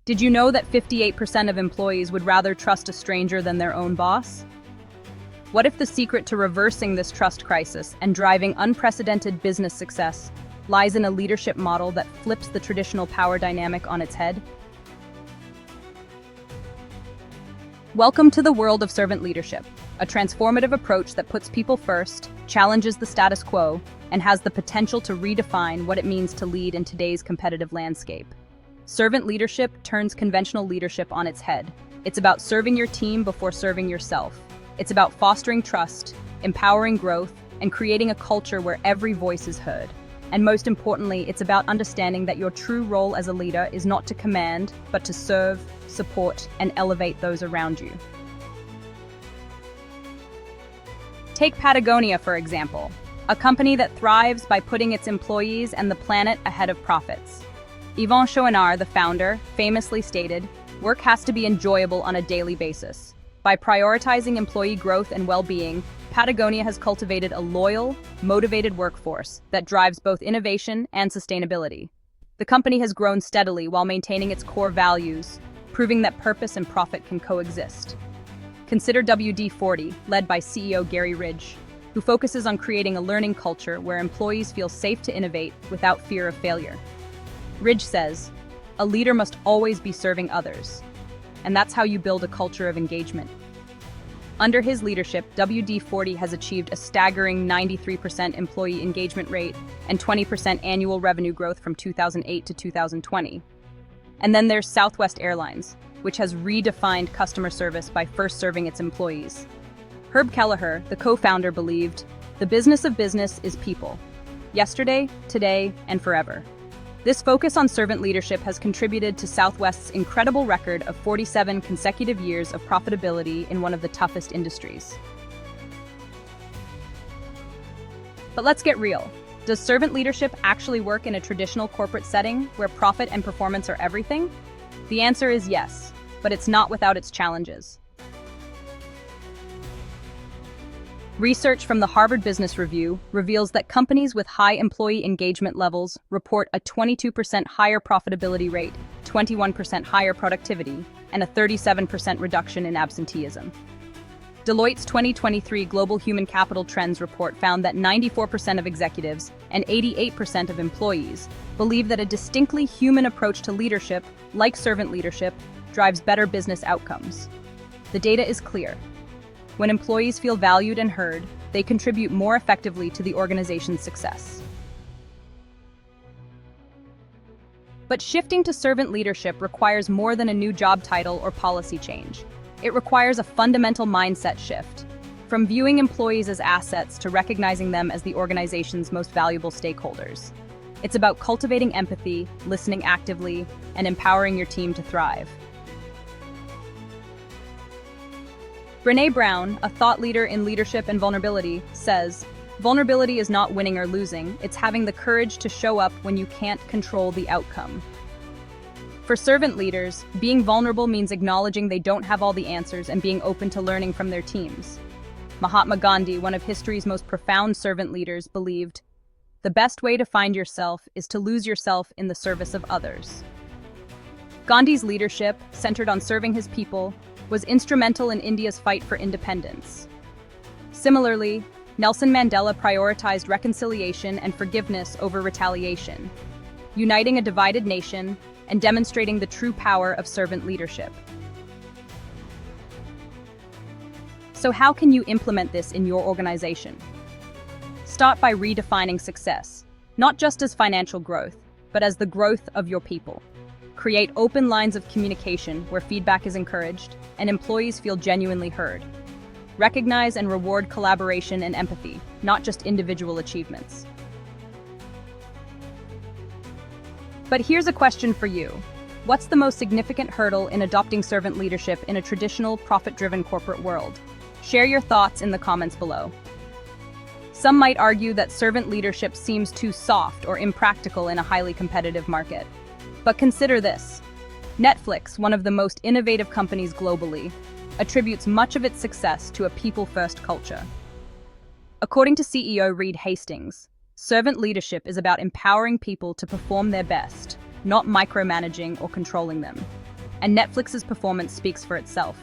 Did you know that 58% of employees would rather trust a stranger than their own boss? What if the secret to reversing this trust crisis and driving unprecedented business success lies in a leadership model that flips the traditional power dynamic on its head? Welcome to the world of servant leadership, a transformative approach that puts people first, challenges the status quo, and has the potential to redefine what it means to lead in today's competitive landscape. Servant leadership turns conventional leadership on its head. It's about serving your team before serving yourself. It's about fostering trust, empowering growth, and creating a culture where every voice is heard. And most importantly, it's about understanding that your true role as a leader is not to command, but to serve, support, and elevate those around you. Take Patagonia, for example, a company that thrives by putting its employees and the planet ahead of profits. Yvon Chouinard, the founder, famously stated, "Work has to be enjoyable on a daily basis." By prioritizing employee growth and well-being, Patagonia has cultivated a loyal, motivated workforce that drives both innovation and sustainability. The company has grown steadily while maintaining its core values, proving that purpose and profit can coexist. Consider WD-40, led by CEO Gary Ridge, who focuses on creating a learning culture where employees feel safe to innovate without fear of failure. Ridge says, "A leader must always be serving others, and that's how you build a culture of engagement." Under his leadership, WD-40 has achieved a staggering 93% employee engagement rate and 20% annual revenue growth from 2008 to 2020. And then there's Southwest Airlines, which has redefined customer service by first serving its employees. Herb Kelleher, the co-founder, believed, "The business of business is people. Yesterday, today, and forever." This focus on servant leadership has contributed to Southwest's incredible record of 47 consecutive years of profitability in one of the toughest industries. But let's get real. Does servant leadership actually work in a traditional corporate setting where profit and performance are everything? The answer is yes, but it's not without its challenges. Research from the Harvard Business Review reveals that companies with high employee engagement levels report a 22% higher profitability rate, 21% higher productivity, and a 37% reduction in absenteeism. Deloitte's 2023 Global Human Capital Trends report found that 94% of executives and 88% of employees believe that a distinctly human approach to leadership, like servant leadership, drives better business outcomes. The data is clear. When employees feel valued and heard, they contribute more effectively to the organization's success. But shifting to servant leadership requires more than a new job title or policy change. It requires a fundamental mindset shift, from viewing employees as assets to recognizing them as the organization's most valuable stakeholders. It's about cultivating empathy, listening actively, and empowering your team to thrive. Brené Brown, a thought leader in leadership and vulnerability, says, "Vulnerability is not winning or losing, it's having the courage to show up when you can't control the outcome." For servant leaders, being vulnerable means acknowledging they don't have all the answers and being open to learning from their teams. Mahatma Gandhi, one of history's most profound servant leaders, believed, "The best way to find yourself is to lose yourself in the service of others." Gandhi's leadership, centered on serving his people, was instrumental in India's fight for independence. Similarly, Nelson Mandela prioritized reconciliation and forgiveness over retaliation, uniting a divided nation and demonstrating the true power of servant leadership. So how can you implement this in your organization? Start by redefining success, not just as financial growth, but as the growth of your people. Create open lines of communication where feedback is encouraged and employees feel genuinely heard. Recognize and reward collaboration and empathy, not just individual achievements. But here's a question for you. What's the most significant hurdle in adopting servant leadership in a traditional, profit-driven corporate world? Share your thoughts in the comments below. Some might argue that servant leadership seems too soft or impractical in a highly competitive market. But consider this. Netflix, one of the most innovative companies globally, attributes much of its success to a people-first culture. According to CEO Reed Hastings, servant leadership is about empowering people to perform their best, not micromanaging or controlling them. and Netflix's performance speaks for itself.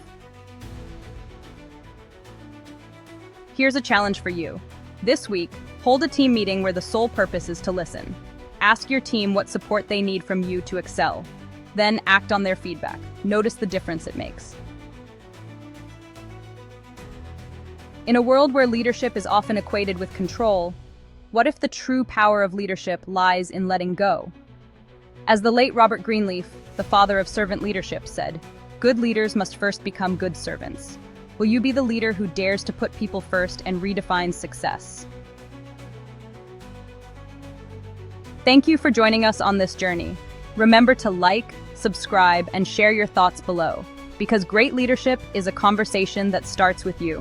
Here's a challenge for you. This week, hold a team meeting where the sole purpose is to listen. Ask your team what support they need from you to excel. Then act on their feedback. Notice the difference it makes. In a world where leadership is often equated with control, what if the true power of leadership lies in letting go? As the late Robert Greenleaf, the father of servant leadership, said, "Good leaders must first become good servants." Will you be the leader who dares to put people first and redefine success? Thank you for joining us on this journey. Remember to like, subscribe, and share your thoughts below, because great leadership is a conversation that starts with you.